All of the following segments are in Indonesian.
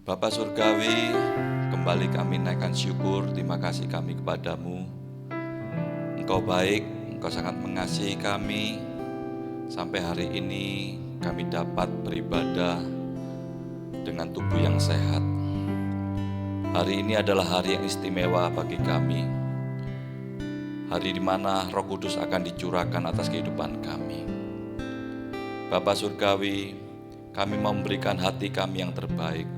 Bapa Surgawi, kembali kami naikkan syukur, terima kasih kami kepadamu. Engkau baik, Engkau sangat mengasihi kami. Sampai hari ini kami dapat beribadah dengan tubuh yang sehat. Hari ini adalah hari yang istimewa bagi kami. Hari di mana Roh Kudus akan dicurahkan atas kehidupan kami. Bapa Surgawi, kami memberikan hati kami yang terbaik.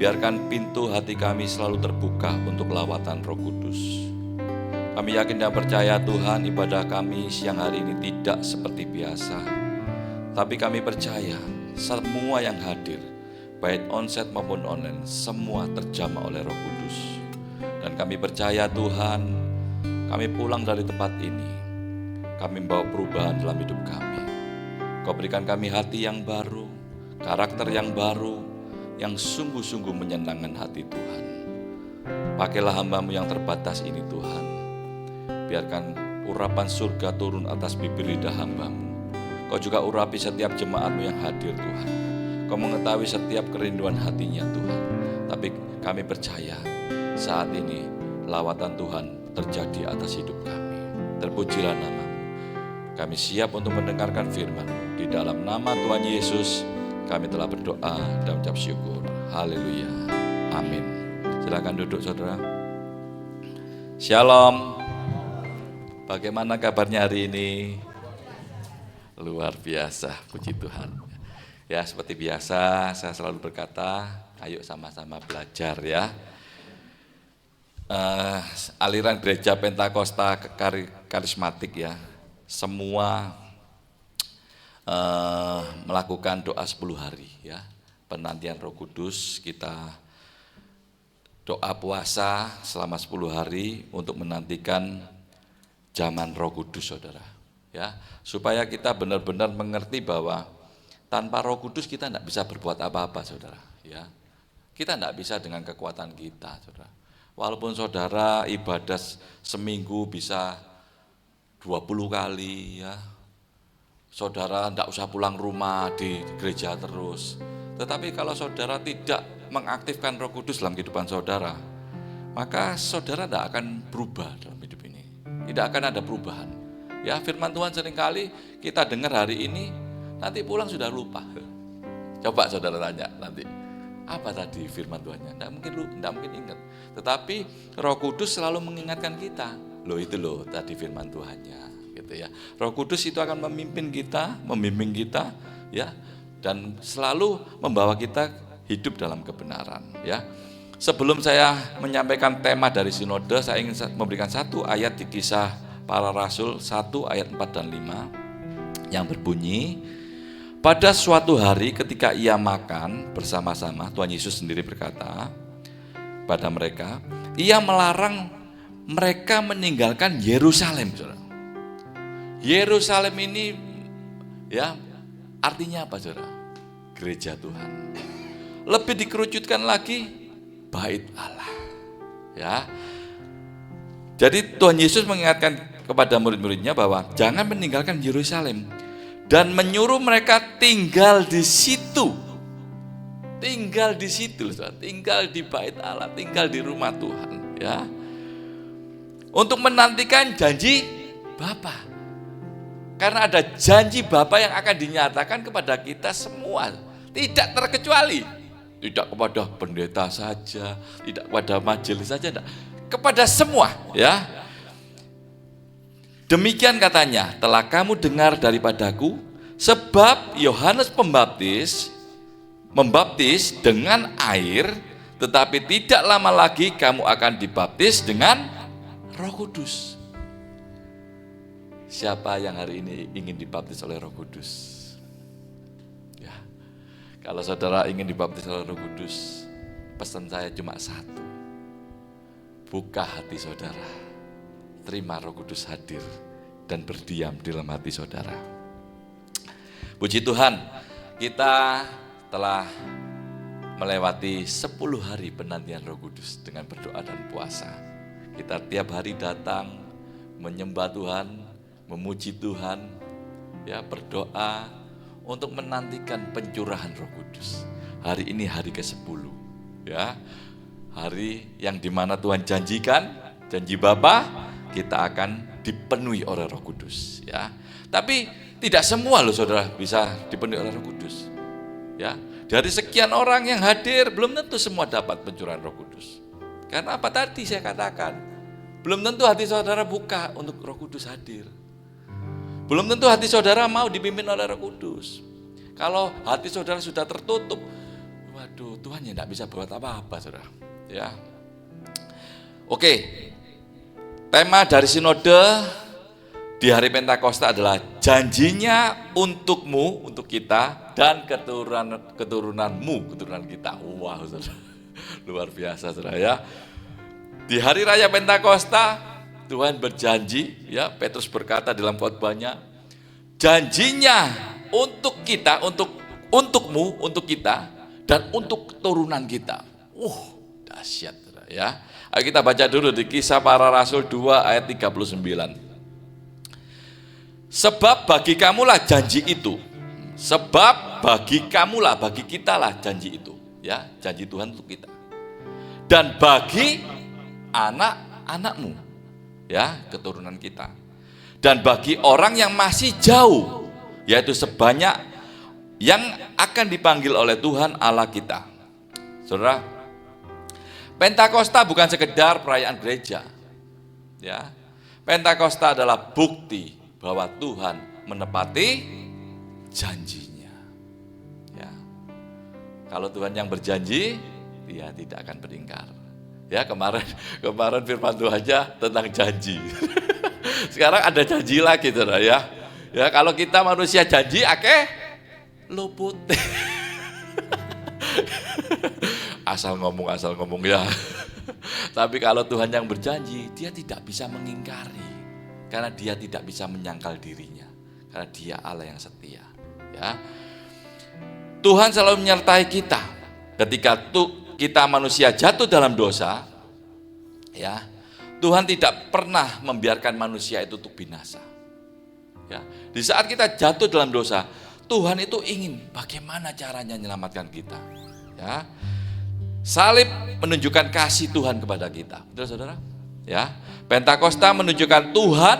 Biarkan pintu hati kami selalu terbuka untuk lawatan Roh Kudus. Kami yakin dan percaya Tuhan, ibadah kami siang hari ini tidak seperti biasa. Tapi kami percaya semua yang hadir, baik onsite maupun online, semua terjamah oleh Roh Kudus. Dan kami percaya Tuhan, kami pulang dari tempat ini, kami membawa perubahan dalam hidup kami. Kau berikan kami hati yang baru, karakter yang baru, yang sungguh-sungguh menyenangkan hati Tuhan. Pakailah hamba-Mu yang terbatas ini Tuhan. Biarkan urapan surga turun atas bibir lidah hamba-Mu. Kau juga urapi setiap jemaat-Mu yang hadir Tuhan. Kau mengetahui setiap kerinduan hatinya Tuhan. Tapi kami percaya saat ini lawatan Tuhan terjadi atas hidup kami. Terpujilah nama-Mu. Kami siap untuk mendengarkan firman-Mu. Di dalam nama Tuhan Yesus kami telah berdoa dan ucap syukur. Haleluya. Amin. Silakan duduk saudara. Shalom. Bagaimana kabarnya hari ini? Luar biasa, puji Tuhan. Ya, seperti biasa saya selalu berkata, ayo sama-sama belajar ya. Aliran gereja Pentakosta karismatik ya. Semua melakukan doa 10 hari ya, penantian Roh Kudus. Kita doa puasa selama 10 hari untuk menantikan zaman Roh Kudus saudara ya, supaya kita benar-benar mengerti bahwa tanpa Roh Kudus kita tidak bisa berbuat apa-apa saudara ya. Kita tidak bisa dengan kekuatan kita saudara. Walaupun saudara ibadah seminggu bisa 20 kali ya, saudara tidak usah pulang rumah di gereja terus. Tetapi kalau saudara tidak mengaktifkan Roh Kudus dalam kehidupan saudara, maka saudara tidak akan berubah dalam hidup ini. Tidak akan ada perubahan. Ya, firman Tuhan seringkali kita dengar hari ini, nanti pulang sudah lupa. Coba saudara tanya nanti, apa tadi firman Tuhannya? Tidak mungkin ingat. Tetapi Roh Kudus selalu mengingatkan kita. Loh itu loh tadi firman Tuhannya. Gitu ya. Roh Kudus itu akan memimpin kita, membimbing kita ya, dan selalu membawa kita hidup dalam kebenaran ya. Sebelum saya menyampaikan tema dari sinode, saya ingin memberikan satu ayat di Kisah Para Rasul 1 ayat 4 dan 5 yang berbunyi, pada suatu hari ketika ia makan bersama-sama, Tuhan Yesus sendiri berkata pada mereka, ia melarang mereka meninggalkan Yerusalem. Yerusalem ini ya artinya apa saudara? Gereja Tuhan. Lebih dikerucutkan lagi bait Allah. Ya. Jadi Tuhan Yesus mengingatkan kepada murid-muridnya bahwa jangan meninggalkan Yerusalem dan menyuruh mereka tinggal di situ. Tinggal di situ, saudara. Tinggal di bait Allah, tinggal di rumah Tuhan, ya. Untuk menantikan janji Bapa. Karena ada janji Bapa yang akan dinyatakan kepada kita semua, tidak terkecuali. Tidak kepada pendeta saja, tidak kepada majelis saja, tidak. Kepada semua, ya. Demikian katanya, telah kamu dengar daripadaku, sebab Yohanes membaptis dengan air, tetapi tidak lama lagi kamu akan dibaptis dengan Roh Kudus. Siapa yang hari ini ingin dibaptis oleh Roh Kudus? Ya, kalau saudara ingin dibaptis oleh Roh Kudus, pesan saya cuma satu. Buka hati saudara, terima Roh Kudus hadir dan berdiam di dalam hati saudara. Puji Tuhan, kita telah melewati 10 hari penantian Roh Kudus dengan berdoa dan puasa. Kita tiap hari datang menyembah Tuhan, memuji Tuhan, ya berdoa untuk menantikan pencurahan Roh Kudus. hari ini hari ke-10. Ya. Hari yang dimana Tuhan janjikan, janji Bapa, kita akan dipenuhi oleh Roh Kudus. Ya. Tapi tidak semua loh saudara bisa dipenuhi oleh Roh Kudus. Ya. Dari sekian orang yang hadir, belum tentu semua dapat pencurahan Roh Kudus. Karena apa tadi saya katakan, belum tentu hati saudara buka untuk Roh Kudus hadir. Belum tentu hati saudara mau dipimpin oleh Roh Kudus. Kalau hati saudara sudah tertutup, waduh, Tuhan ya tidak bisa buat apa-apa, saudara. Ya, oke. Tema dari sinode di hari Pentakosta adalah janjinya untukmu, untuk kita, dan keturunanmu, keturunan kita. Wah, saudara, luar biasa, saudara ya. Di hari raya Pentakosta, Tuhan berjanji, ya, Petrus berkata dalam khotbahnya, janjinya untuk kita, untukmu, untuk kita, dan untuk keturunan kita. Dahsyat, ya. Ayo kita baca dulu di Kisah Para Rasul 2 ayat 39. Sebab bagi kamulah janji itu. Sebab bagi kamulah, bagi kita lah janji itu, ya, janji Tuhan untuk kita. Dan bagi anak-anakmu, ya, keturunan kita. Dan bagi orang yang masih jauh, yaitu sebanyak yang akan dipanggil oleh Tuhan Allah kita. Saudara, Pentakosta bukan sekedar perayaan gereja. Ya. Pentakosta adalah bukti bahwa Tuhan menepati janjinya. Ya. Kalau Tuhan yang berjanji, Dia tidak akan beringkar. Ya, kemarin firman Tuhannya tentang janji. Sekarang ada janji lagi, saudara, ya. Ya, kalau kita manusia janji, luput. Asal ngomong ya. Tapi kalau Tuhan yang berjanji, Dia tidak bisa mengingkari. Karena Dia tidak bisa menyangkal dirinya. Karena Dia Allah yang setia. Ya. Tuhan selalu menyertai kita. Ketika kita manusia jatuh dalam dosa, ya, Tuhan tidak pernah membiarkan manusia itu untuk binasa. Ya. Di saat kita jatuh dalam dosa, Tuhan itu ingin bagaimana caranya menyelamatkan kita. Ya. Salib menunjukkan kasih Tuhan kepada kita. Betul, saudara? Ya. Pentakosta menunjukkan Tuhan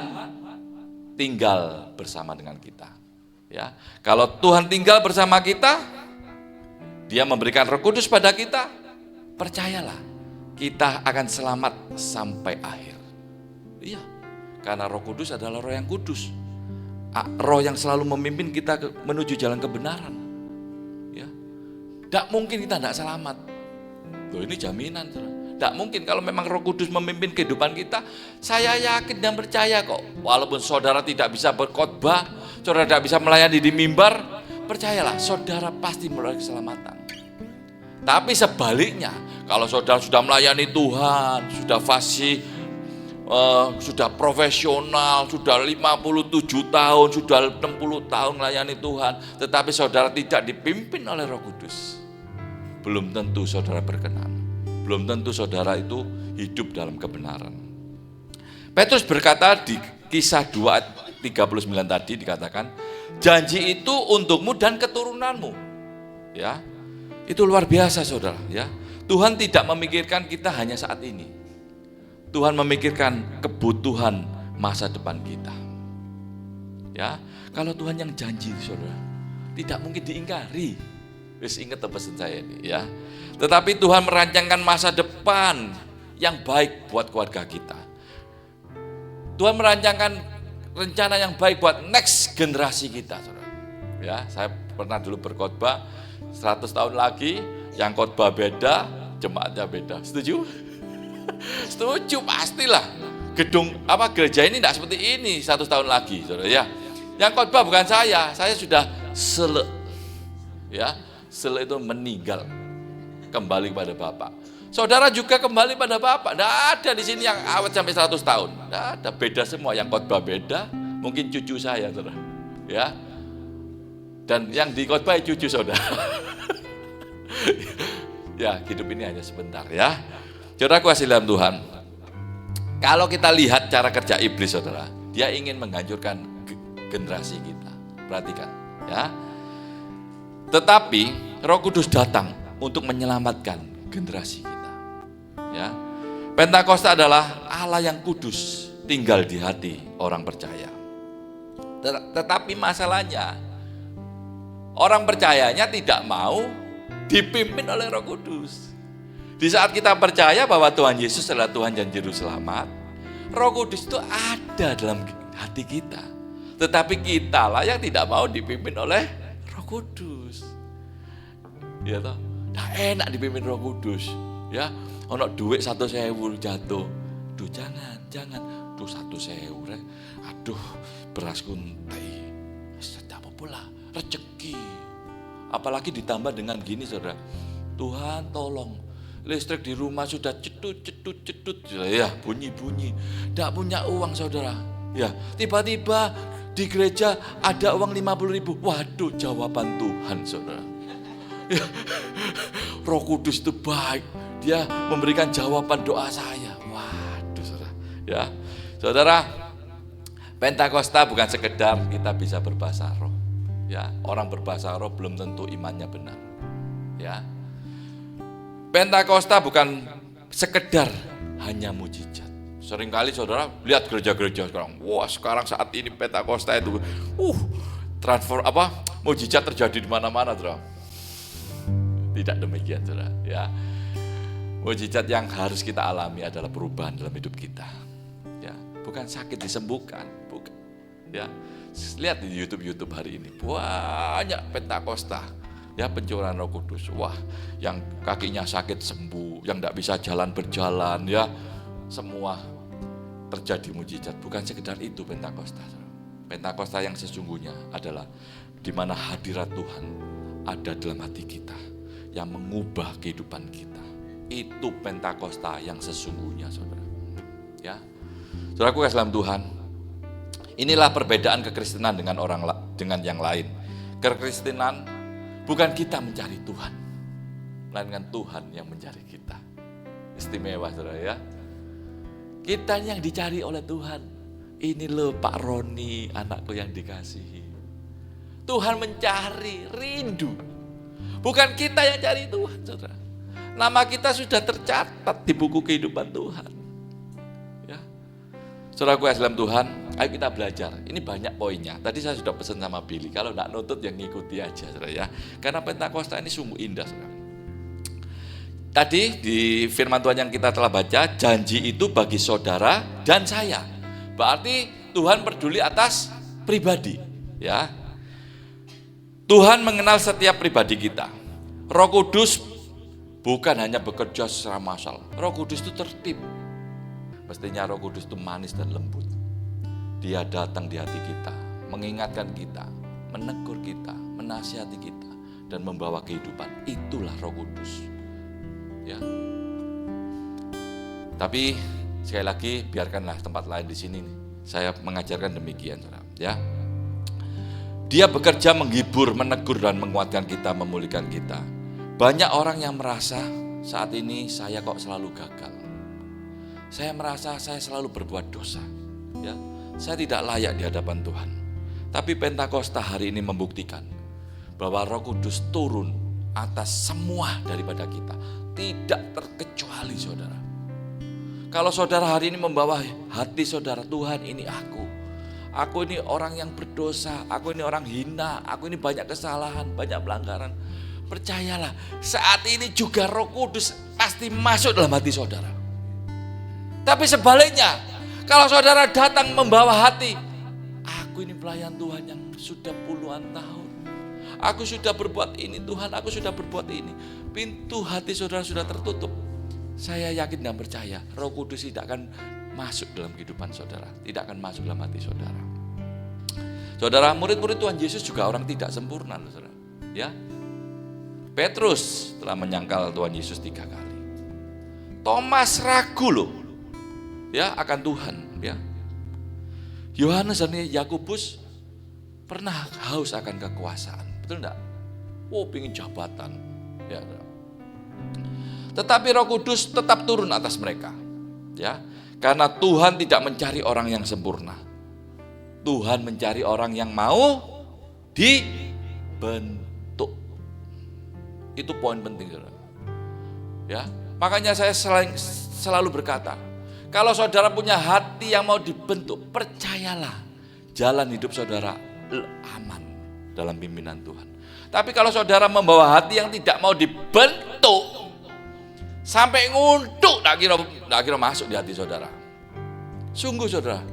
tinggal bersama dengan kita. Ya. Kalau Tuhan tinggal bersama kita, Dia memberikan Roh Kudus pada kita, percayalah, kita akan selamat sampai akhir. Iya. Karena Roh Kudus adalah Roh yang kudus. Roh yang selalu memimpin kita menuju jalan kebenaran. Ya. Tidak mungkin kita tidak selamat. Loh, ini jaminan. Tidak mungkin kalau memang Roh Kudus memimpin kehidupan kita. Saya yakin dan percaya kok. Walaupun saudara tidak bisa berkhotbah, saudara tidak bisa melayani di mimbar, percayalah, saudara pasti melalui keselamatan. Tapi sebaliknya, kalau saudara sudah melayani Tuhan, sudah fasih, sudah profesional, sudah 57 tahun, sudah 60 tahun melayani Tuhan, tetapi saudara tidak dipimpin oleh Roh Kudus, belum tentu saudara berkenan. Belum tentu saudara itu hidup dalam kebenaran. Petrus berkata di Kisah 2 ayat 39 tadi dikatakan, janji itu untukmu dan keturunanmu. Ya. Itu luar biasa, saudara, ya. Tuhan tidak memikirkan kita hanya saat ini. Tuhan memikirkan kebutuhan masa depan kita. Ya, kalau Tuhan yang janji, saudara, tidak mungkin diingkari. Wis ingat pesan saya ini, ya. Tetapi Tuhan merancangkan masa depan yang baik buat keluarga kita. Tuhan merancangkan rencana yang baik buat next generasi kita, saudara. Ya, saya pernah dulu berkhotbah 100 tahun lagi, yang khotbah beda, jemaatnya beda. Setuju? Setuju, pastilah. Gereja ini tidak seperti ini 100 tahun lagi, saudara, ya. Yang khotbah bukan saya sudah selek. Ya, selek itu meninggal, kembali kepada Bapa. Saudara juga kembali pada Bapa. Tidak ada di sini yang awet sampai 100 tahun. Tidak ada, beda semua. Yang khotbah beda, mungkin cucu saya, saudara. Ya. Dan yang dikhotbah cucu saudara. Ya, hidup ini hanya sebentar, ya. Saudara kasih dalam Tuhan. Kalau kita lihat cara kerja iblis, saudara, dia ingin menghancurkan generasi kita. Perhatikan, ya. Tetapi Roh Kudus datang untuk menyelamatkan generasi kita. Ya. Pentakosta adalah Allah yang kudus tinggal di hati orang percaya. Tetapi masalahnya orang percayanya tidak mau dipimpin oleh Roh Kudus. Di saat kita percaya bahwa Tuhan Yesus adalah Tuhan dan Juru Selamat, Roh Kudus itu ada dalam hati kita. Tetapi kita lah yang tidak mau dipimpin oleh Roh Kudus. Ya toh, dah enak dipimpin Roh Kudus. Ya, ono duit 1.000 jatuh. Duh jangan. Duh 1.000 rek. Aduh, beras kuntai. Sedap pula rezeki. Apalagi ditambah dengan gini saudara. Tuhan tolong, listrik di rumah sudah cedut. Ya, bunyi. Tidak punya uang saudara. Ya, tiba-tiba di gereja ada uang 50.000. Waduh, jawaban Tuhan saudara. Ya, Roh Kudus itu baik. Dia memberikan jawaban doa saya. Waduh saudara. Ya, saudara, Pentakosta bukan sekedar kita bisa berbahasa roh. Ya, orang berbahasa roh belum tentu imannya benar. Ya, Pentakosta bukan sekedar hanya mujizat. Seringkali saudara lihat gereja-gereja sekarang, wah sekarang saat ini Pentakosta itu, mujizat terjadi di mana-mana, saudara. Tidak demikian, saudara. Ya, mujizat yang harus kita alami adalah perubahan dalam hidup kita. Ya, bukan sakit disembuhkan, bukan. Ya, lihat di YouTube hari ini banyak Pentakosta. Ya, pencurahan Roh Kudus. Wah, yang kakinya sakit sembuh, yang tidak bisa jalan berjalan, ya, semua terjadi mujizat. Bukan sekedar itu Pentakosta. Pentakosta yang sesungguhnya adalah di mana hadirat Tuhan ada dalam hati kita, yang mengubah kehidupan kita. Itu Pentakosta yang sesungguhnya, saudara. Ya, saudaraku kasih dalam Tuhan, inilah perbedaan kekristenan dengan yang lain. Kekristenan bukan kita mencari Tuhan, melainkan Tuhan yang mencari kita. Istimewa, saudara ya. Kita yang dicari oleh Tuhan. Ini loh Pak Roni, anakku yang dikasihi. Tuhan mencari, rindu. Bukan kita yang cari Tuhan, saudara. Nama kita sudah tercatat di buku kehidupan Tuhan. Ya, saudaraku yang dalam Tuhan, ayo kita belajar. Ini banyak poinnya. Tadi saya sudah pesan sama Billy. Kalau tidak nutut yang ngikuti aja, saudara ya. Karena Pentakosta ini sungguh indah, saudara. Tadi di firman Tuhan yang kita telah baca, janji itu bagi saudara dan saya. Berarti Tuhan peduli atas pribadi, ya. Tuhan mengenal setiap pribadi kita. Roh Kudus bukan hanya bekerja secara massal. Roh Kudus itu tertib. Mestinya Roh Kudus itu manis dan lembut. Dia datang di hati kita, mengingatkan kita, menegur kita, menasihati kita, dan membawa kehidupan. Itulah Roh Kudus. Ya. Tapi sekali lagi biarkanlah tempat lain di sini. Saya mengajarkan demikian, saudara. Ya. Dia bekerja menghibur, menegur dan menguatkan kita, memulihkan kita. Banyak orang yang merasa saat ini saya kok selalu gagal. Saya merasa saya selalu berbuat dosa. Ya, saya tidak layak di hadapan Tuhan. Tapi Pentakosta hari ini membuktikan bahwa Roh Kudus turun atas semua daripada kita. Tidak terkecuali saudara. Kalau saudara hari ini membawa hati saudara, Tuhan ini aku ini orang yang berdosa, aku ini orang hina, aku ini banyak kesalahan, banyak pelanggaran. Percayalah, saat ini juga Roh Kudus pasti masuk dalam hati saudara. Tapi sebaliknya, kalau saudara datang membawa hati, aku ini pelayan Tuhan yang sudah puluhan tahun. Aku sudah berbuat ini Tuhan, aku sudah berbuat ini. Pintu hati saudara sudah tertutup. Saya yakin dan percaya, Roh Kudus tidak akan masuk dalam kehidupan saudara, tidak akan masuk dalam hati saudara. Saudara, murid-murid Tuhan Yesus juga orang tidak sempurna, saudara. Ya, Petrus telah menyangkal Tuhan Yesus 3 kali. Thomas ragu loh, ya akan Tuhan. Ya, Yohanes dan Yakobus pernah haus akan kekuasaan, betul enggak? Oh, pingin jabatan, ya. Tetapi Roh Kudus tetap turun atas mereka, ya. Karena Tuhan tidak mencari orang yang sempurna. Tuhan mencari orang yang mau dibentuk. Itu poin penting, saudara. Ya, makanya saya selalu berkata, kalau saudara punya hati yang mau dibentuk, percayalah, jalan hidup saudara aman dalam pimpinan Tuhan. Tapi kalau saudara membawa hati yang tidak mau dibentuk, sampai nguntuk, tak kira masuk di hati saudara. Sungguh saudara,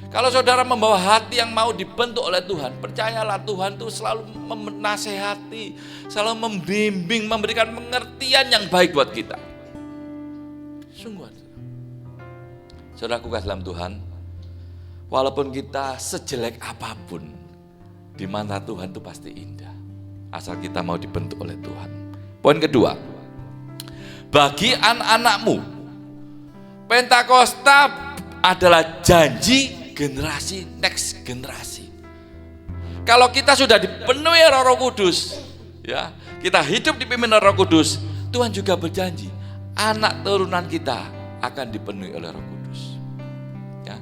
kalau saudara membawa hati yang mau dibentuk oleh Tuhan, percayalah Tuhan itu selalu menasehati, selalu membimbing, memberikan pengertian yang baik buat kita. Sungguh. Saudaraku kasih dalam Tuhan, walaupun kita sejelek apapun, di mana Tuhan itu pasti indah. Asal kita mau dibentuk oleh Tuhan. Poin kedua, bagi anak-anakmu, Pentakosta adalah janji generasi next generasi. Kalau kita sudah dipenuhi Roh Kudus, ya, kita hidup dipimpin Roh Kudus, Tuhan juga berjanji anak turunan kita akan dipenuhi oleh Roh Kudus. Ya.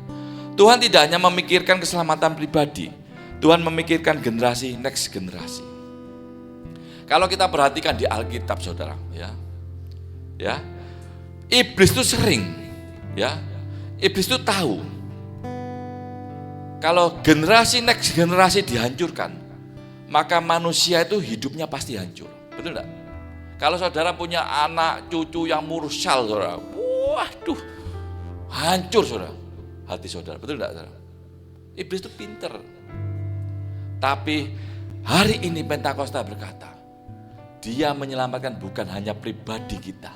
Tuhan tidak hanya memikirkan keselamatan pribadi, Tuhan memikirkan generasi next generasi. Kalau kita perhatikan di Alkitab, saudara, ya, iblis itu sering, ya, iblis itu tahu kalau generasi next generasi dihancurkan, maka manusia itu hidupnya pasti hancur. Betul enggak? Kalau saudara punya anak cucu yang mursal, saudara, waduh, hancur saudara, hati saudara. Betul enggak, saudara? Iblis itu pinter. Tapi hari ini Pentakosta berkata, dia menyelamatkan bukan hanya pribadi kita,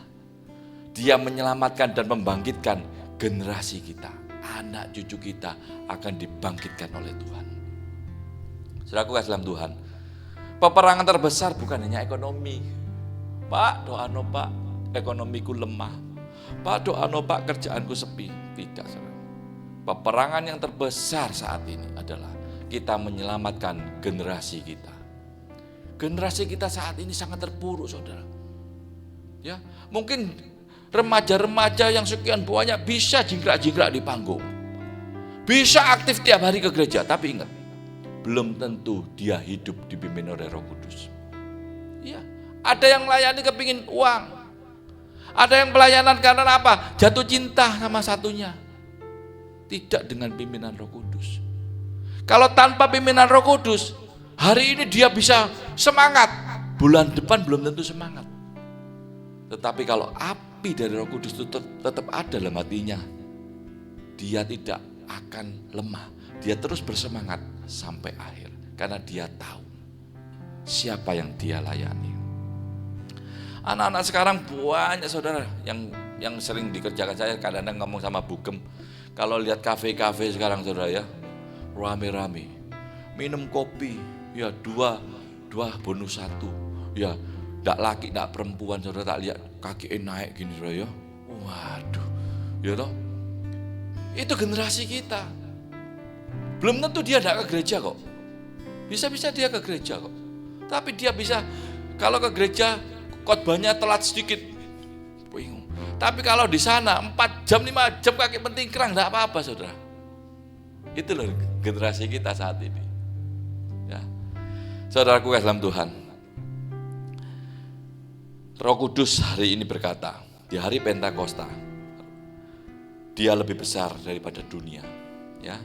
dia menyelamatkan dan membangkitkan generasi kita. Anak cucu kita akan dibangkitkan oleh Tuhan. Saudaraku kasih dalam Tuhan, peperangan terbesar bukan hanya ekonomi. Pak, doano Pak, ekonomiku lemah. Pak, doano Pak, kerjaanku sepi. Tidak, saudara. Peperangan yang terbesar saat ini adalah kita menyelamatkan generasi kita. Generasi kita saat ini sangat terpuruk, saudara. Ya, mungkin remaja-remaja yang sekian banyak bisa jingkrak-jingkrak di panggung, bisa aktif tiap hari ke gereja, tapi ingat, belum tentu dia hidup dipimpin oleh Roh Kudus. Ya, ada yang melayani kepingin uang, ada yang pelayanan karena apa? Jatuh cinta sama satunya, tidak dengan pimpinan Roh Kudus. Kalau tanpa pimpinan Roh Kudus, hari ini dia bisa semangat, bulan depan belum tentu semangat. Tetapi kalau api dari Roh Kudus itu tetap ada dalam hatinya, dia tidak akan lemah, dia terus bersemangat sampai akhir, karena dia tahu siapa yang dia layani. Anak-anak sekarang banyak, saudara, yang sering dikerjakan. Saya kadang-kadang ngomong sama Bugem, kalau lihat kafe-kafe sekarang, saudara, ya, rame-rame minum kopi, ya dua bonus satu, ya ndak laki ndak perempuan, saudara, tak lihat kaki naik gini, saudara, ya, waduh, ya toh, itu generasi kita. Belum tentu dia ndak ke gereja kok, bisa dia ke gereja kok, tapi dia bisa kalau ke gereja khotbahnya telat sedikit, bingung. Tapi kalau di sana 4 jam 5 jam kaki penting kerang, ndak apa-apa, saudara. Itu loh generasi kita saat ini. Ya. Saudaraku dalam Tuhan, Roh Kudus hari ini berkata, di hari Pentakosta, dia lebih besar daripada dunia. Ya.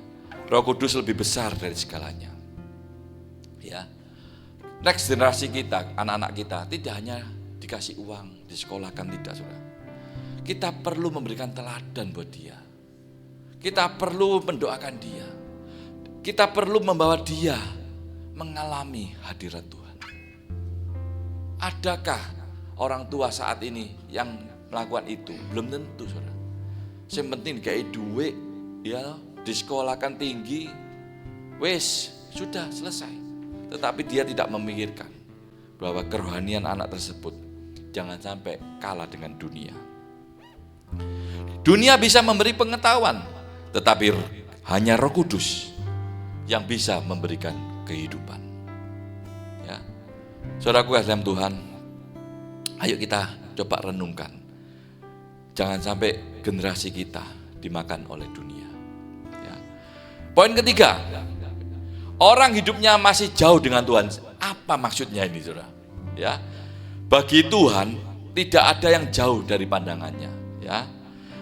Roh Kudus lebih besar dari segalanya. Ya. Next generasi kita, anak-anak kita, tidak hanya dikasih uang, disekolahkan, tidak, saudara. Kita perlu memberikan teladan buat dia. Kita perlu mendoakan dia. Kita perlu membawa dia mengalami hadirat Tuhan. Adakah orang tua saat ini yang melakukan itu? Belum tentu, saudara. Yang penting kayak duit, ya, disekolahkan tinggi, wes sudah selesai. Tetapi dia tidak memikirkan bahwa kerohanian anak tersebut jangan sampai kalah dengan dunia. Dunia bisa memberi pengetahuan, tetapi hanya Roh Kudus yang bisa memberikan kehidupan. Ya, saudaraku dalam Tuhan, ayo kita coba renungkan, jangan sampai generasi kita dimakan oleh dunia. Ya. Poin ketiga, orang hidupnya masih jauh dengan Tuhan. Apa maksudnya ini, saudara? Ya, Bagi Tuhan tidak ada yang jauh dari pandangannya, ya.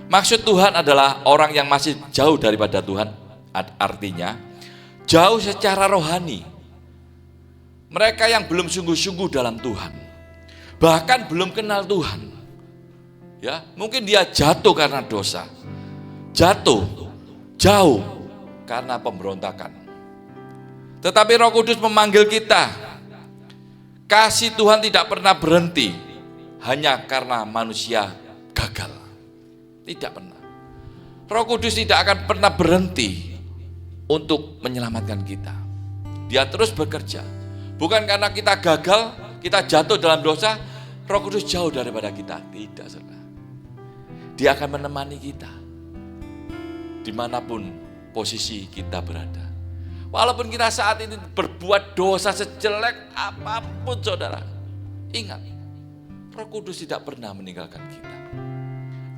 Maksud Tuhan adalah orang yang masih jauh daripada Tuhan, artinya jauh secara rohani. Mereka yang belum sungguh-sungguh dalam Tuhan, bahkan belum kenal Tuhan. Ya, mungkin dia jatuh karena dosa, jatuh jauh karena pemberontakan. Tetapi Roh Kudus memanggil kita. Kasih Tuhan tidak pernah berhenti hanya karena manusia gagal. Tidak pernah. Roh Kudus tidak akan pernah berhenti untuk menyelamatkan kita. Dia terus bekerja. Bukan karena kita gagal, kita jatuh dalam dosa, Roh Kudus jauh daripada kita. Tidak, saudara. Dia akan menemani kita dimanapun posisi kita berada. Walaupun kita saat ini berbuat dosa sejelek apapun, saudara, ingat, Roh Kudus tidak pernah meninggalkan kita.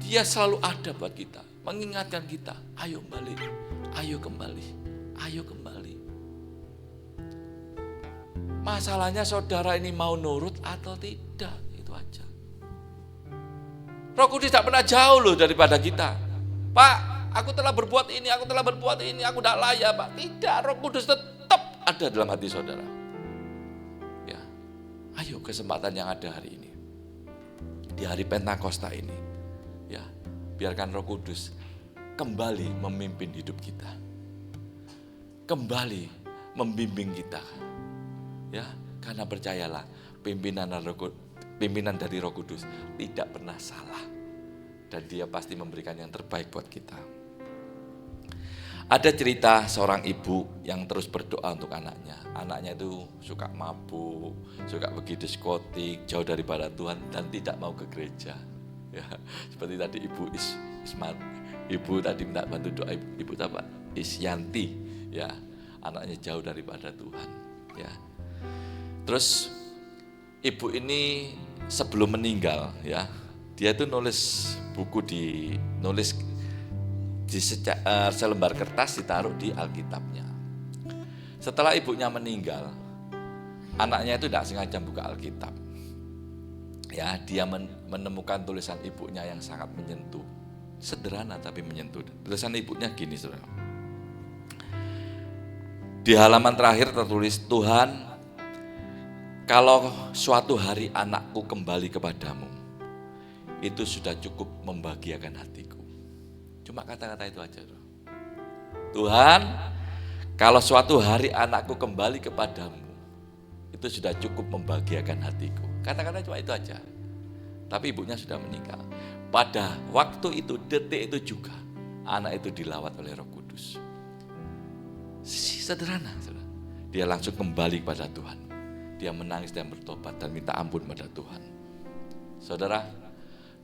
Dia selalu ada buat kita, mengingatkan kita, ayo kembali, ayo kembali, ayo kembali. Masalahnya saudara ini mau nurut atau tidak, itu aja. Roh Kudus tidak pernah jauh loh daripada kita. Pak, aku telah berbuat ini, aku tidak layak, Pak. Tidak, Roh Kudus tetap ada dalam hati saudara. Ya, ayo kesempatan yang ada hari ini, di hari Pentakosta ini, ya, biarkan Roh Kudus kembali memimpin hidup kita, kembali membimbing kita, ya, karena percayalah pimpinan dari Roh Kudus tidak pernah salah dan Dia pasti memberikan yang terbaik buat kita. Ada cerita seorang ibu yang terus berdoa untuk anaknya. Anaknya itu suka mabuk, suka pergi diskotik, jauh daripada Tuhan dan tidak mau ke gereja. Ya, seperti tadi Ibu Ismat, Ibu tadi minta bantu doa Ibu apa? Isyanti, ya, anaknya jauh daripada Tuhan. Ya, terus ibu ini sebelum meninggal, ya, dia itu nulis buku nulis di selembar kertas ditaruh di Alkitabnya. Setelah ibunya meninggal, anaknya itu tidak sengaja buka Alkitab. Ya, dia menemukan tulisan ibunya yang sangat menyentuh. Sederhana tapi menyentuh. Tulisan ibunya gini, saudara. Di halaman terakhir tertulis, Tuhan, kalau suatu hari anakku kembali kepadamu, itu sudah cukup membahagiakan hatiku. Cuma kata-kata itu aja. Tuhan, kalau suatu hari anakku kembali kepadamu, itu sudah cukup membahagiakan hatiku. Kata-kata cuma itu aja. Tapi ibunya sudah meninggal. Pada waktu itu, detik itu juga, anak itu dilawat oleh Roh Kudus. Sederhana. Dia langsung kembali kepada Tuhan. Dia menangis dan bertobat dan minta ampun pada Tuhan. Saudara,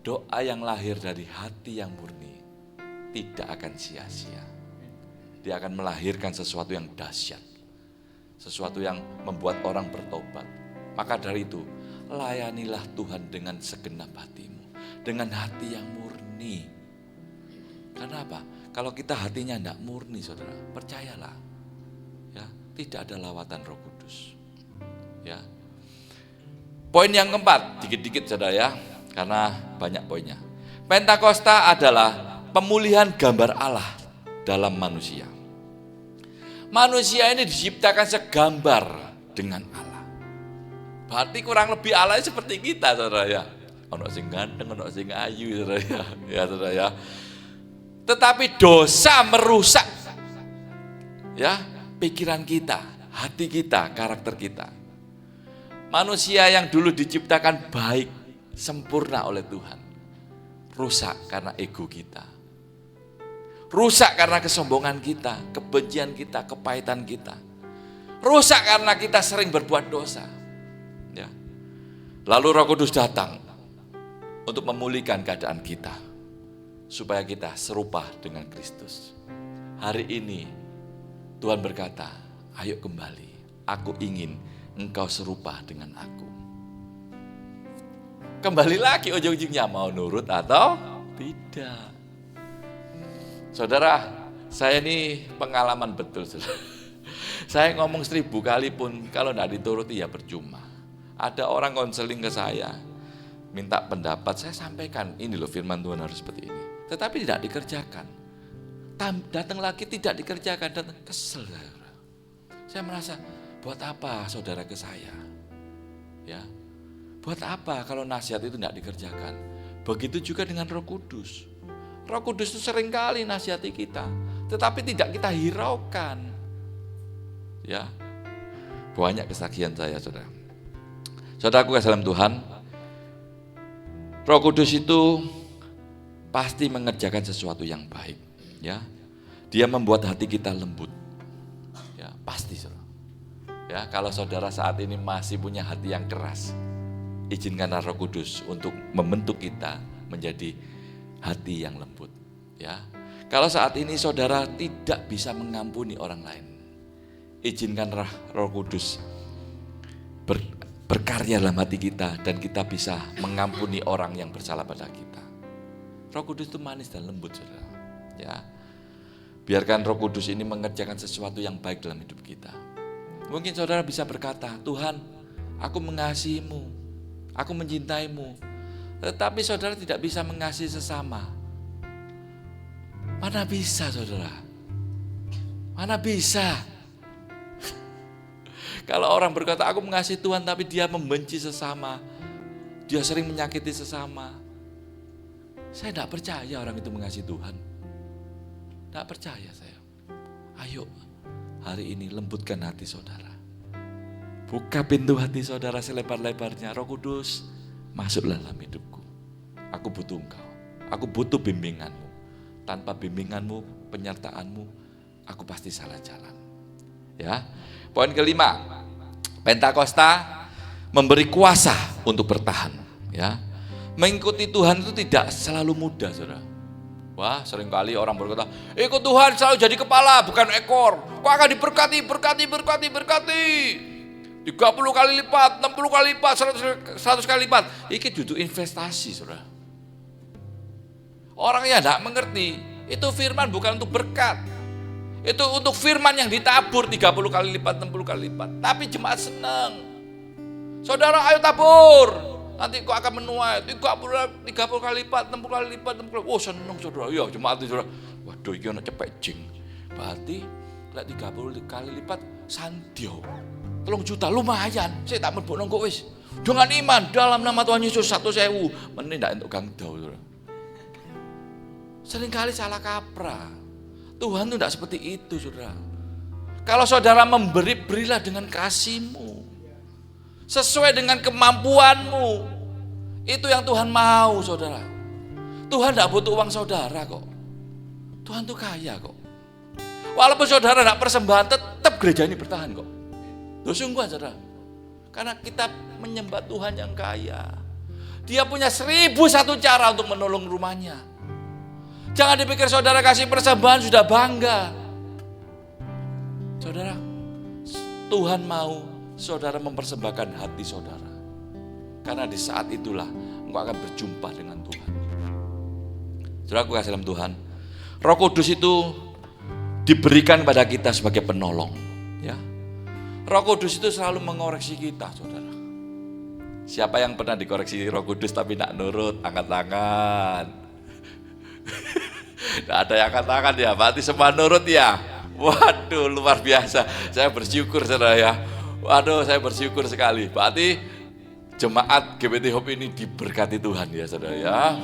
doa yang lahir dari hati yang murni tidak akan sia-sia. Dia akan melahirkan sesuatu yang dahsyat, sesuatu yang membuat orang bertobat. Maka dari itu, layanilah Tuhan dengan segenap hatimu, dengan hati yang murni. Karena apa? Kalau kita hatinya tidak murni, saudara, percayalah, ya, tidak ada lawatan Roh Kudus. Ya. Poin yang keempat, dikit-dikit saudara ya, karena banyak poinnya. Pentakosta adalah pemulihan gambar Allah dalam manusia. Manusia ini diciptakan segambar dengan Allah. Berarti kurang lebih Allah seperti kita, saudara ya. Ono sing ganteng, ono sing ayu, saudara ya. Ya, saudara ya. Tetapi dosa merusak, ya, pikiran kita, hati kita, karakter kita. Manusia yang dulu diciptakan baik, sempurna oleh Tuhan, rusak karena ego kita. Rusak karena kesombongan kita, kebencian kita, kepahitan kita. Rusak karena kita sering berbuat dosa. Ya. Lalu Roh Kudus datang untuk memulihkan keadaan kita, supaya kita serupa dengan Kristus. Hari ini Tuhan berkata, ayo kembali, aku ingin engkau serupa dengan aku. Kembali lagi ujung-ujungnya mau nurut atau tidak. Saudara, saya ini pengalaman betul, saudara. Saya ngomong 1000 kali pun kalau tidak dituruti ya percuma. Ada orang konseling ke saya, minta pendapat, saya sampaikan, ini loh firman Tuhan harus seperti ini. Tetapi tidak dikerjakan. Datang lagi tidak dikerjakan, datang kesel. Saya merasa, buat apa saudara ke saya? Ya, buat apa kalau nasihat itu tidak dikerjakan? Begitu juga dengan Roh Kudus. Roh Kudus itu seringkali nasihati kita, tetapi tidak kita hiraukan. Ya, banyak kesaksian saya, saudara. Saudaraku kasih dalam Tuhan, Roh Kudus itu pasti mengerjakan sesuatu yang baik. Ya, Dia membuat hati kita lembut. Ya, pasti, saudara. Ya, kalau saudara saat ini masih punya hati yang keras, izinkanlah Roh Kudus untuk membentuk kita menjadi hati yang lembut. Ya, kalau saat ini saudara tidak bisa mengampuni orang lain, izinkanlah Roh Kudus berkarya dalam hati kita dan kita bisa mengampuni orang yang bersalah pada kita. Roh Kudus itu manis dan lembut, saudara. Ya, biarkan Roh Kudus ini mengerjakan sesuatu yang baik dalam hidup kita. Mungkin saudara bisa berkata, Tuhan, aku mengasihimu, aku mencintaimu. Tetapi saudara tidak bisa mengasihi sesama. Mana bisa, saudara? Mana bisa? Kalau orang berkata, aku mengasihi Tuhan, tapi dia membenci sesama, dia sering menyakiti sesama. Saya tidak percaya orang itu mengasihi Tuhan. Tidak percaya saya. Ayo, hari ini lembutkan hati saudara. Buka pintu hati saudara selebar-lebarnya. Roh Kudus, masuklah dalam hidupku. Aku butuh Engkau. Aku butuh bimbinganmu. Tanpa bimbinganmu, penyertaanmu, aku pasti salah jalan. Ya. Poin kelima, Pentakosta memberi kuasa untuk bertahan. Ya, mengikuti Tuhan itu tidak selalu mudah, saudara. Wah, seringkali orang berkata, ikut Tuhan selalu jadi kepala, bukan ekor. Kau akan diberkati, berkati. 30 kali lipat, 60 kali lipat, 100 kali lipat. Ini duduk investasi, saudara. Orang yang tidak mengerti, itu firman bukan untuk berkat. Itu untuk firman yang ditabur 30 kali lipat, 60 kali lipat. Tapi jemaat senang. Saudara ayo tabur. Nanti kau akan menuai 30 kali lipat, 60 kali lipat, 60 kali lipat. Oh senang saudara. Ya jemaat itu saudara. Waduh ini ada cepet jing. Berarti 30 kali lipat sandio. 3 juta lumayan. Saya tak merbuk nongko wis. Dengan iman dalam nama Tuhan Yesus 1.000. Menindak untuk gang dau saudara. Seringkali salah kaprah. Tuhan itu tidak seperti itu, saudara. Kalau saudara memberi, berilah dengan kasih-Mu. Sesuai dengan kemampuanmu. Itu yang Tuhan mau, saudara. Tuhan tidak butuh uang saudara kok. Tuhan itu kaya kok. Walaupun saudara tidak persembahan, tetap gereja ini bertahan kok. Loh sungguh, saudara. Karena kita menyembah Tuhan yang kaya. Dia punya 1001 cara untuk menolong rumahnya. Jangan dipikir saudara kasih persembahan sudah bangga. Saudara, Tuhan mau saudara mempersembahkan hati saudara. Karena di saat itulah engkau akan berjumpa dengan Tuhan. Saudara aku kasih dalam Tuhan, Roh Kudus itu diberikan kepada kita sebagai penolong. Ya, Roh Kudus itu selalu mengoreksi kita, saudara. Siapa yang pernah dikoreksi Roh Kudus tapi tidak nurut, angkat tangan. Tidak ada yang angkat tangan ya, berarti semua nurut ya. Waduh luar biasa, saya bersyukur saudara ya. Waduh saya bersyukur sekali. Berarti jemaat GBT Hope ini diberkati Tuhan ya saudara ya.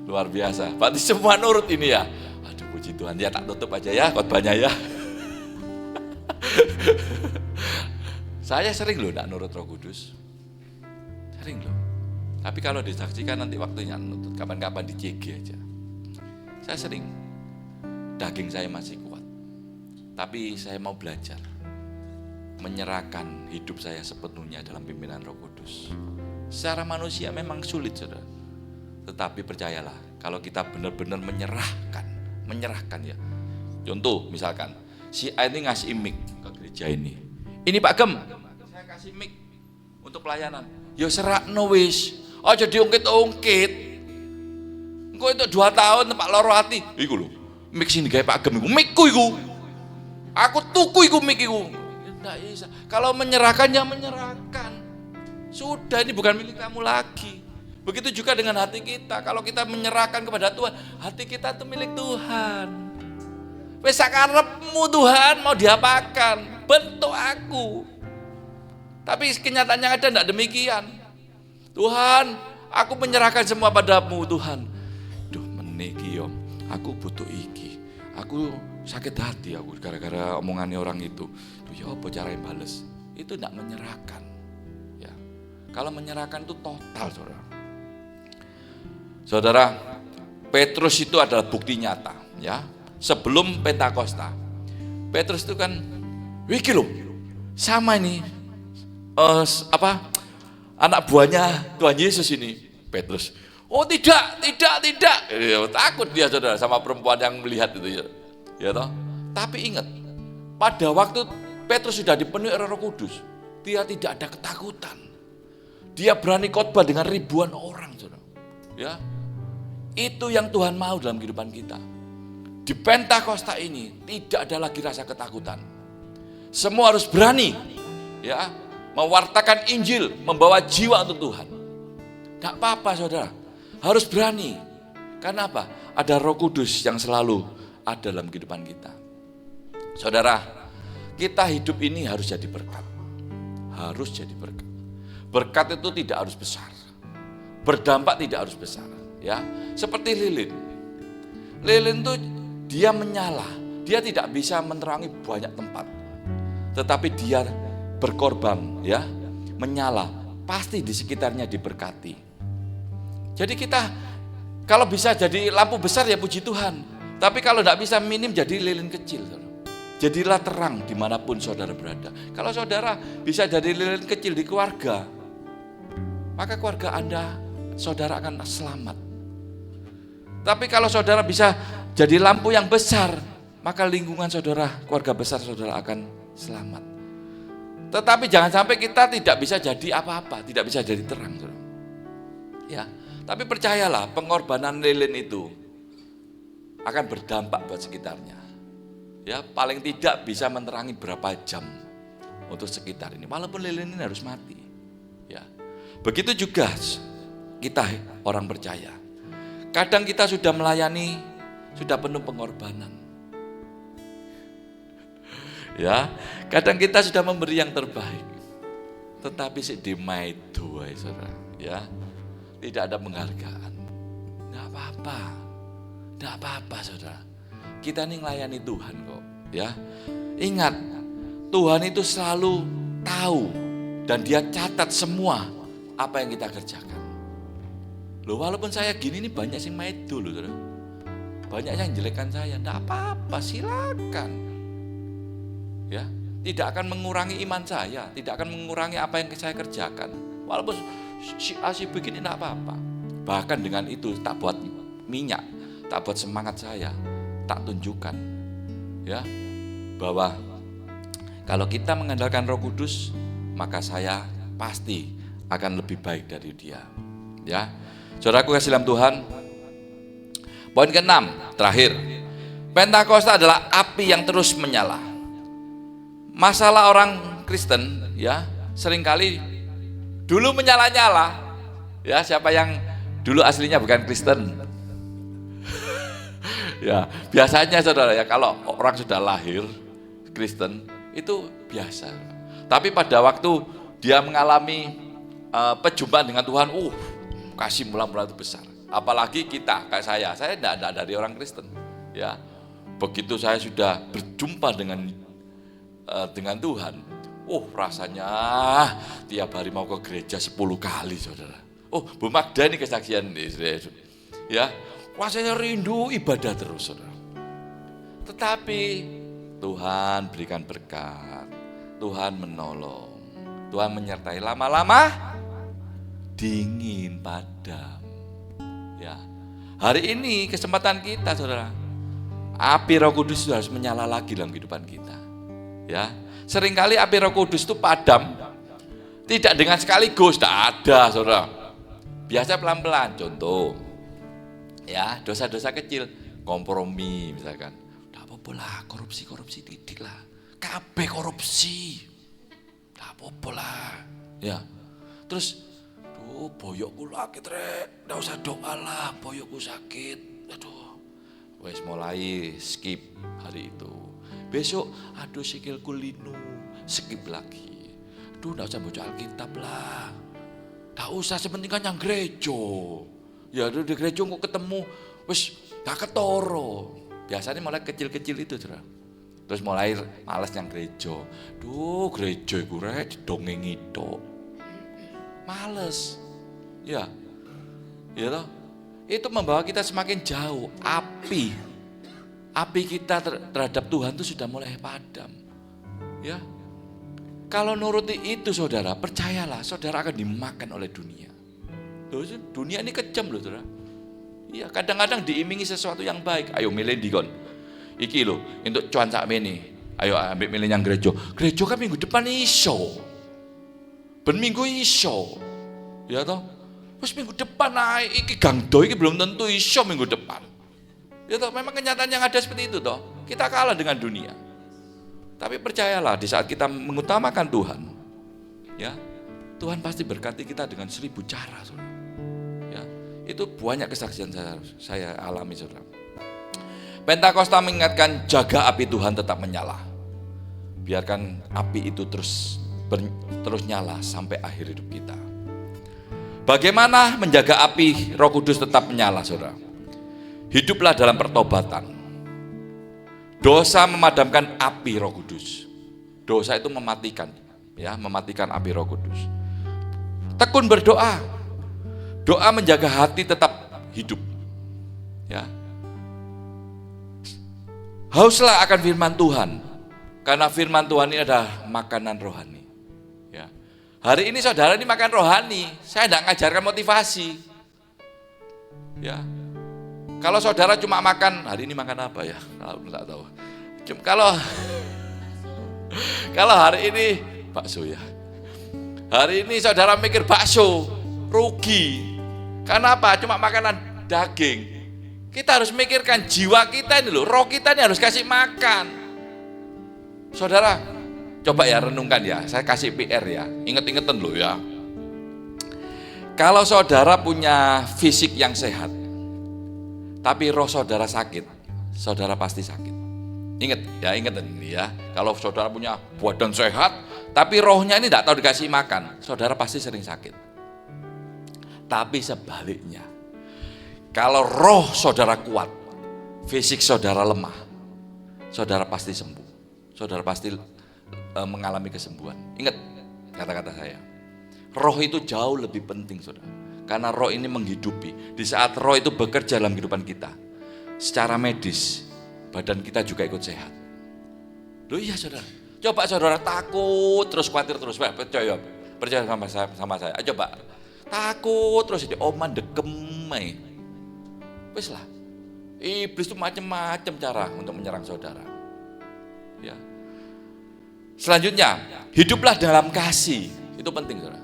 Luar biasa, berarti semua nurut ini ya. Aduh puji Tuhan ya, tak tutup aja ya khotbahnya ya. Saya sering loh tidak nurut Roh Kudus. Sering loh. Tapi kalau disaksikan nanti waktunya nutut, kapan-kapan di CG aja. Saya sering, daging saya masih kuat. Tapi saya mau belajar menyerahkan hidup saya sepenuhnya dalam pimpinan Roh Kudus. Secara manusia memang sulit saudara. Tetapi percayalah, kalau kita benar-benar menyerahkan ya. Contoh misalkan, si A ini ngasih mic ke gereja ini. Ini Pak Gem, saya kasih mic untuk pelayanan. Ya serakno wis, aja diungkit-ungkit. Engko itu 2 tahun Pak loro hati. Iku lho, mic sing digawe Pak Gem iku, micku iku. Aku tuku iku mic iku. Enggak bisa. Kalau menyerahkan ya menyerahkan. Sudah, ini bukan milik kamu lagi. Begitu juga dengan hati kita. Kalau kita menyerahkan kepada Tuhan, hati kita itu milik Tuhan. Wes sakarepmu Tuhan, mau diapakan? Bentuk aku. Tapi kenyataannya ada tidak demikian. Tuhan, aku menyerahkan semua padamu Tuhan. Duh meniki om, aku butuh iki. Aku sakit hati aku gara-gara omongannya orang itu. Duh ya apa cara yang bales? Itu tidak menyerahkan. Ya. Kalau menyerahkan itu total saudara. Saudara, Petrus itu adalah bukti nyata, ya. Sebelum Pentakosta, Petrus itu kan, wiki loh, sama ini, anak buahnya Tuhan Yesus ini, Petrus. Oh tidak. Takut dia saudara sama perempuan yang melihat itu ya toh. Tapi ingat, pada waktu Petrus sudah dipenuhi oleh Roh Kudus, dia tidak ada ketakutan. Dia berani khotbah dengan ribuan orang saudara. Ya, itu yang Tuhan mau dalam kehidupan kita. Di Pentakosta ini tidak ada lagi rasa ketakutan. Semua harus berani, ya, mewartakan Injil, membawa jiwa untuk Tuhan. Tidak apa-apa saudara, harus berani. Karena apa? Ada Roh Kudus yang selalu ada dalam kehidupan kita. Saudara, kita hidup ini harus jadi berkat. Harus jadi berkat. Berkat itu tidak harus besar. Berdampak tidak harus besar. Ya, seperti lilin. Lilin itu dia menyala. Dia tidak bisa menerangi banyak tempat. Tetapi dia berkorban, ya, menyala. Pasti di sekitarnya diberkati. Jadi kita kalau bisa jadi lampu besar ya puji Tuhan. Tapi kalau tidak bisa minim jadi lilin kecil. Jadilah terang dimanapun saudara berada. Kalau saudara bisa jadi lilin kecil di keluarga, maka keluarga Anda, saudara akan selamat. Tapi kalau saudara bisa jadi lampu yang besar, maka lingkungan saudara, keluarga besar saudara akan selamat. Tetapi jangan sampai kita tidak bisa jadi apa-apa, tidak bisa jadi terang. Ya, tapi percayalah, pengorbanan lilin itu akan berdampak buat sekitarnya. Ya, paling tidak bisa menerangi berapa jam untuk sekitar ini. Walaupun lilin ini harus mati. Ya, begitu juga kita orang percaya. Kadang kita sudah melayani, sudah penuh pengorbanan. Ya, kadang kita sudah memberi yang terbaik. Tetapi sedemai dua, saudara, ya. Tidak ada penghargaan. Enggak apa-apa. Enggak apa-apa, saudara. Kita ini melayani Tuhan kok, ya. Ingat, Tuhan itu selalu tahu dan Dia catat semua apa yang kita kerjakan. Loh, walaupun saya gini ini banyak sih maido loh, saudara. Banyak yang jelekkan saya, enggak apa-apa, silakan. Ya, tidak akan mengurangi iman saya, tidak akan mengurangi apa yang saya kerjakan. Walaupun si begini enggak apa-apa. Bahkan dengan itu tak buat minyak, tak buat semangat saya, tak tunjukkan, ya, bahwa kalau kita mengandalkan Roh Kudus, maka saya pasti akan lebih baik dari Dia. Ya. Saudaraku kasih dalam Tuhan. Poin ke-6, terakhir. Pentakosta adalah api yang terus menyala. Masalah orang Kristen, ya, seringkali dulu menyala-nyala. Ya, siapa yang dulu aslinya bukan Kristen? Ya, biasanya saudara ya, kalau orang sudah lahir Kristen itu biasa. Tapi pada waktu dia mengalami perjumpaan dengan Tuhan, kasih mula-mula itu besar. Apalagi kita, kayak saya tidak dari orang Kristen. Ya, begitu saya sudah berjumpa dengan Tuhan, rasanya tiap hari mau ke gereja 10 kali, saudara. Bu Magda ini kesaksian nih, ya, rasanya rindu ibadah terus, saudara. Tetapi Tuhan berikan berkat, Tuhan menolong, Tuhan menyertai. Lama-lama dingin, padam. Ya, hari ini kesempatan kita, saudara. Api Roh Kudus itu harus menyala lagi dalam kehidupan kita. Ya, seringkali api Roh Kudus itu padam, tidak dengan sekaligus, tidak ada, saudara. Biasa pelan-pelan. Contoh, ya, dosa-dosa kecil, kompromi misalkan. Tidak apa-apa lah, korupsi titik lah. Kabeh korupsi, tidak apa-apa lah. Ya. Terus, boyokku sakit rek, nggak usah doa lah, boyokku sakit. Aduh, wes mulai skip hari itu. Besok, aduh sikilku linu, skip lagi. Aduh, nggak usah baca Alkitab lah, nggak usah, sepenting kan yang gereja. Ya, di gereja kok ketemu, wes gak ketoro. Biasanya mulai kecil-kecil itu, saudara. Terus mulai males yang gereja. Duh, gereja iku rek didongengi tok. Males. Ya. Ya toh? Itu membawa kita semakin jauh. Api kita terhadap Tuhan itu sudah mulai padam. Ya. Kalau nuruti itu saudara, percayalah saudara akan dimakan oleh dunia. Loh, dunia ini kejam loh saudara. Iya, kadang-kadang diimingi sesuatu yang baik. Ayo milih dikon. Iki loh, untuk cuan sak meni. Ayo ambil milih yang gereja. Gereja kan minggu depan iso. Ben minggu iso. Ya toh? Terus minggu depan naik iki gangdo iki belum tentu iso minggu depan. Ya toh, memang kenyataan yang ada seperti itu toh. Kita kalah dengan dunia. Tapi percayalah di saat kita mengutamakan Tuhan, ya, Tuhan pasti berkati kita dengan 1000 cara, saudara. Ya, itu banyak kesaksian saya alami, saudara. Pentakosta mengingatkan jaga api Tuhan tetap menyala. Biarkan api itu terus nyala sampai akhir hidup kita. Bagaimana menjaga api Roh Kudus tetap menyala, saudara? Hiduplah dalam pertobatan. Dosa memadamkan api Roh Kudus. Dosa itu mematikan, ya, mematikan api Roh Kudus. Tekun berdoa. Doa menjaga hati tetap hidup. Ya. Hauslah akan firman Tuhan, karena firman Tuhan ini adalah makanan rohani. Ya. Hari ini saudara ini makan rohani, saya tidak mengajarkan motivasi. Ya. Kalau saudara cuma makan, hari ini makan apa ya? Tidak tahu. Kalau hari ini bakso ya. Hari ini saudara mikir bakso, rugi. Karena apa? Cuma makanan daging. Kita harus mikirkan jiwa kita ini loh, roh kita ini harus kasih makan. Saudara, coba ya renungkan ya, saya kasih PR ya, inget-ingetan loh ya. Kalau saudara punya fisik yang sehat, tapi roh saudara sakit, saudara pasti sakit. Ingat ini ya. Kalau saudara punya badan sehat, tapi rohnya ini tidak tahu dikasih makan, saudara pasti sering sakit. Tapi sebaliknya, kalau roh saudara kuat, fisik saudara lemah, saudara pasti sembuh. Saudara pasti mengalami kesembuhan. Ingat kata-kata saya. Roh itu jauh lebih penting, saudara. Karena roh ini menghidupi. Di saat roh itu bekerja dalam kehidupan kita, secara medis, badan kita juga ikut sehat. Loh iya saudara. Coba saudara takut, terus khawatir terus. Percaya sama saya. Coba takut terus jadi oman dekem. Wes lah, iblis itu macam-macam cara untuk menyerang saudara. Ya. Selanjutnya, hiduplah dalam kasih. Itu penting, saudara.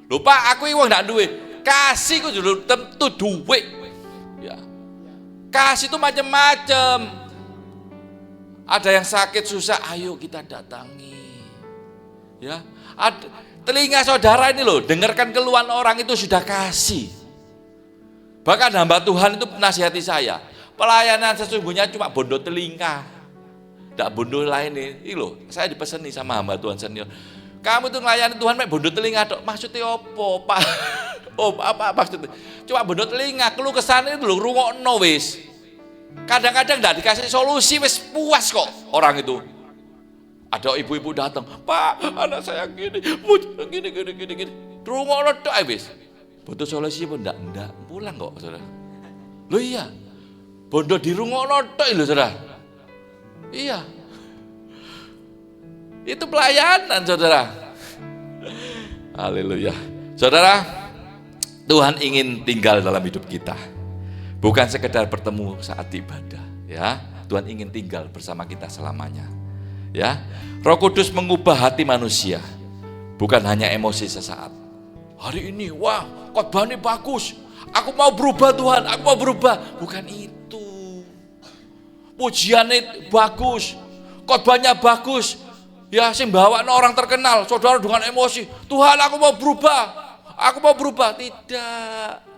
Lupa aku ini nggak duit. Kasih itu dulu tentu duit. Ya. Kasih itu macam-macam. Ada yang sakit susah, ayo kita datangi. Ya. Telinga saudara ini loh, dengarkan keluhan orang itu sudah kasih. Bahkan hamba Tuhan itu nasihati saya, pelayanan sesungguhnya cuma bondo telinga, tidak bondo lain ini loh. Saya dipeseni sama hamba Tuhan senior, kamu tuh melayani Tuhan mek bondo telinga dok, maksudnya opo pak? Apa maksudnya? Cuma bondo telinga, keluh kesana itu loh, rungokno wis. Kadang-kadang tidak dikasih solusi, wis puas kok orang itu. Ada ibu-ibu datang, Pak, anak saya gini, gini. Rungokno tok wis. Butuh solusi pun enggak pulang kok, saudara. Loh iya, bondo di rungokno tok lho, saudara. Iya, itu pelayanan, saudara. Haleluya, saudara. Tuhan ingin tinggal dalam hidup kita, bukan sekedar bertemu saat ibadah. Ya, Tuhan ingin tinggal bersama kita selamanya. Ya, Roh Kudus mengubah hati manusia, bukan hanya emosi sesaat. Hari ini, wah, khotbahnya bagus. Aku mau berubah Tuhan, aku mau berubah. Bukan itu. Pujiannya bagus, khotbahnya bagus. Ya, sing bawa orang terkenal, saudara dengan emosi. Tuhan, aku mau berubah. aku mau berubah. Tidak.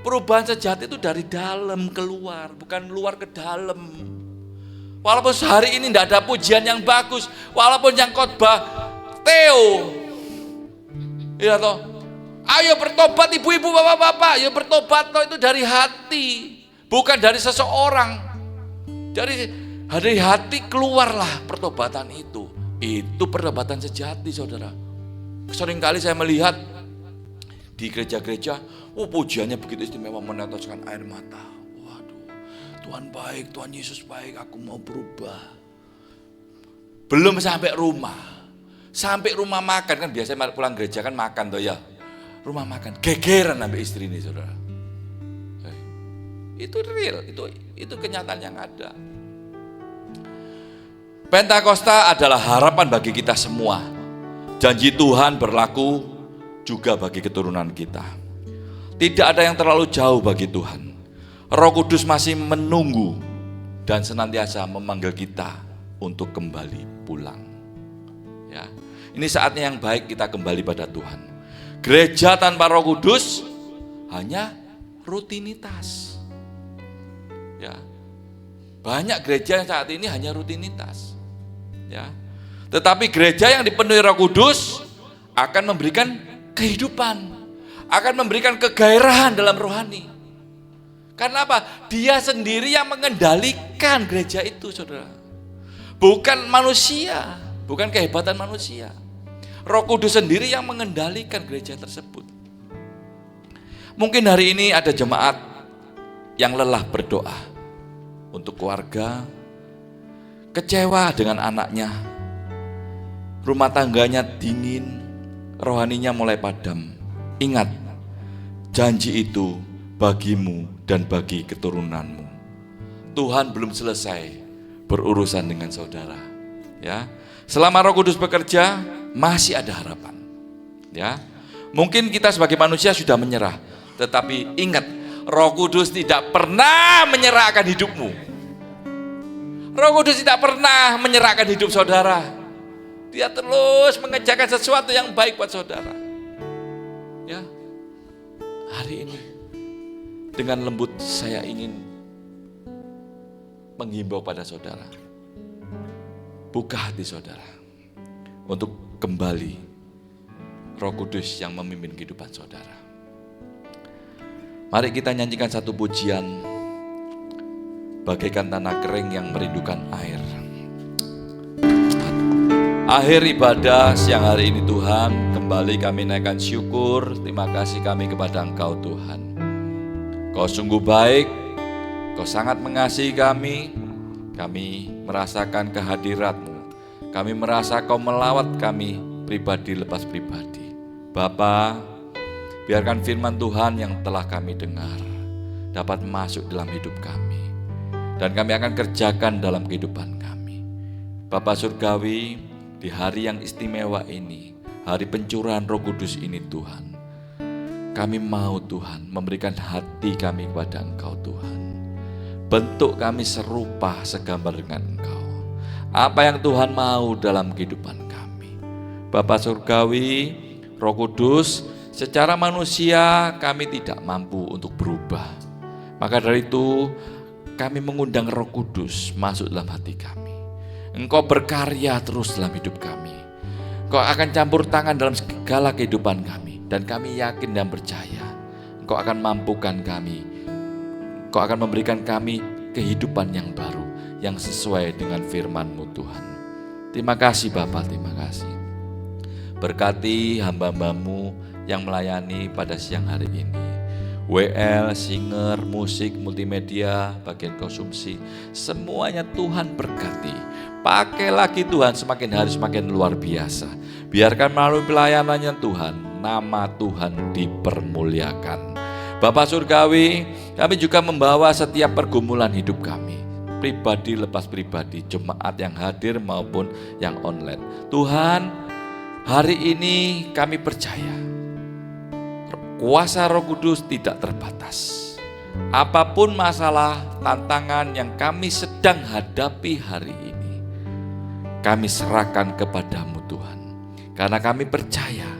Perubahan sejati itu dari dalam keluar, bukan luar ke dalam. Walaupun sehari ini tidak ada pujian yang bagus, walaupun yang khotbah Theo, ya toh, ayo bertobat ibu-ibu, bapak-bapak, ayo bertobat toh, itu dari hati, bukan dari seseorang. Dari hati keluarlah pertobatan itu. Itu pertobatan sejati, saudara. Seringkali saya melihat di gereja-gereja, pujiannya begitu istimewa, meneteskan air mata. Tuhan baik, Tuhan Yesus baik, aku mau berubah. Belum sampai rumah. Sampai rumah makan, kan biasanya pulang gereja kan makan toh ya. Rumah makan, gegeran sampai istri ini, saudara. Itu real, itu kenyataan yang ada. Pentakosta adalah harapan bagi kita semua. Janji Tuhan berlaku juga bagi keturunan kita. Tidak ada yang terlalu jauh bagi Tuhan. Roh Kudus masih menunggu dan senantiasa memanggil kita untuk kembali pulang. Ya, ini saatnya yang baik kita kembali pada Tuhan. Gereja tanpa Roh Kudus hanya rutinitas. Ya, banyak gereja yang saat ini hanya rutinitas. Ya, tetapi gereja yang dipenuhi Roh Kudus akan memberikan kehidupan, akan memberikan kegairahan dalam rohani. Karena apa? Dia sendiri yang mengendalikan gereja itu, saudara. Bukan manusia, bukan kehebatan manusia. Roh Kudus sendiri yang mengendalikan gereja tersebut. Mungkin hari ini ada jemaat yang lelah berdoa untuk keluarga, kecewa dengan anaknya, rumah tangganya dingin, rohaninya mulai padam. Ingat, janji itu bagimu dan bagi keturunanmu. Tuhan belum selesai berurusan dengan saudara. Ya, selama Roh Kudus bekerja masih ada harapan. Ya, mungkin kita sebagai manusia sudah menyerah, tetapi ingat, Roh Kudus tidak pernah menyerahkan hidupmu. Roh Kudus tidak pernah menyerahkan hidup saudara. Dia terus mengerjakan sesuatu yang baik buat saudara. Ya, hari ini dengan lembut saya ingin menghimbau pada saudara, buka hati saudara untuk kembali Roh Kudus yang memimpin kehidupan saudara. Mari kita nyanyikan satu pujian, bagaikan tanah kering yang merindukan air. Akhir ibadah siang hari ini Tuhan, kembali kami naikkan syukur, terima kasih kami kepada Engkau Tuhan. Kau sungguh baik, Kau sangat mengasihi kami merasakan kehadirat-Mu. Kami merasa Kau melawat kami pribadi lepas pribadi. Bapa, biarkan firman Tuhan yang telah kami dengar dapat masuk dalam hidup kami. Dan kami akan kerjakan dalam kehidupan kami. Bapa Surgawi, di hari yang istimewa ini, hari pencurahan Roh Kudus ini Tuhan, kami mau Tuhan memberikan hati kami kepada Engkau Tuhan. Bentuk kami serupa segambar dengan Engkau. Apa yang Tuhan mau dalam kehidupan kami. Bapa Surgawi, Roh Kudus, secara manusia kami tidak mampu untuk berubah. Maka dari itu kami mengundang Roh Kudus masuk dalam hati kami. Engkau berkarya terus dalam hidup kami. Engkau akan campur tangan dalam segala kehidupan kami. Dan kami yakin dan percaya Engkau akan mampukan kami. Engkau akan memberikan kami kehidupan yang baru, yang sesuai dengan firman-Mu Tuhan. Terima kasih Bapa, terima kasih. Berkati hamba-Hamba-Mu yang melayani pada siang hari ini. WL, singer, musik, multimedia, bagian konsumsi, semuanya Tuhan berkati. Pakai lagi Tuhan, semakin hari semakin luar biasa. Biarkan melalui pelayanannya Tuhan, nama Tuhan dipermuliakan. Bapa Surgawi, kami juga membawa setiap pergumulan hidup kami, pribadi lepas pribadi, jemaat yang hadir maupun yang online. Tuhan, hari ini kami percaya kuasa Roh Kudus tidak terbatas. Apapun masalah, tantangan yang kami sedang hadapi hari ini, kami serahkan kepadamu Tuhan. Karena kami percaya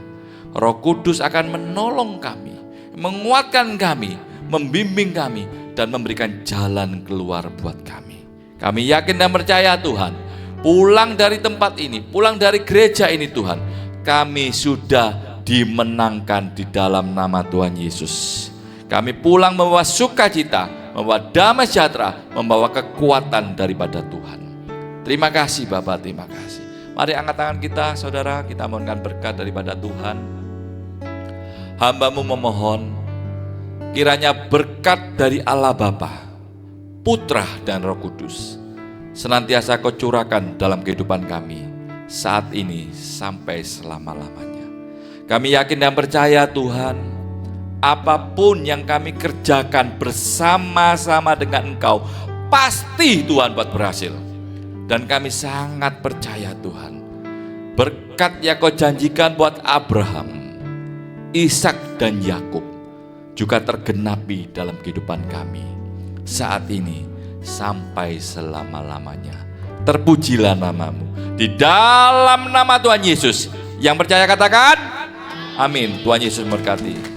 Roh Kudus akan menolong kami, menguatkan kami, membimbing kami, dan memberikan jalan keluar buat kami. Kami yakin dan percaya Tuhan, pulang dari tempat ini, pulang dari gereja ini Tuhan, kami sudah dimenangkan di dalam nama Tuhan Yesus. Kami pulang membawa sukacita, membawa damai sejahtera, membawa kekuatan daripada Tuhan. Terima kasih Bapak, terima kasih. Mari angkat tangan kita saudara, kita mohonkan berkat daripada Tuhan. Hamba-Mu memohon, kiranya berkat dari Allah Bapa, Putra dan Roh Kudus senantiasa Kau curahkan dalam kehidupan kami saat ini sampai selama-lamanya. Kami yakin dan percaya Tuhan, apapun yang kami kerjakan bersama-sama dengan Engkau, pasti Tuhan buat berhasil. Dan kami sangat percaya Tuhan, berkat yang Kau janjikan buat Abraham, Ishak dan Yakub juga tergenapi dalam kehidupan kami saat ini sampai selama-lamanya. Terpujilah nama-Mu di dalam nama Tuhan Yesus. Yang percaya katakan amin. Tuhan Yesus memberkati.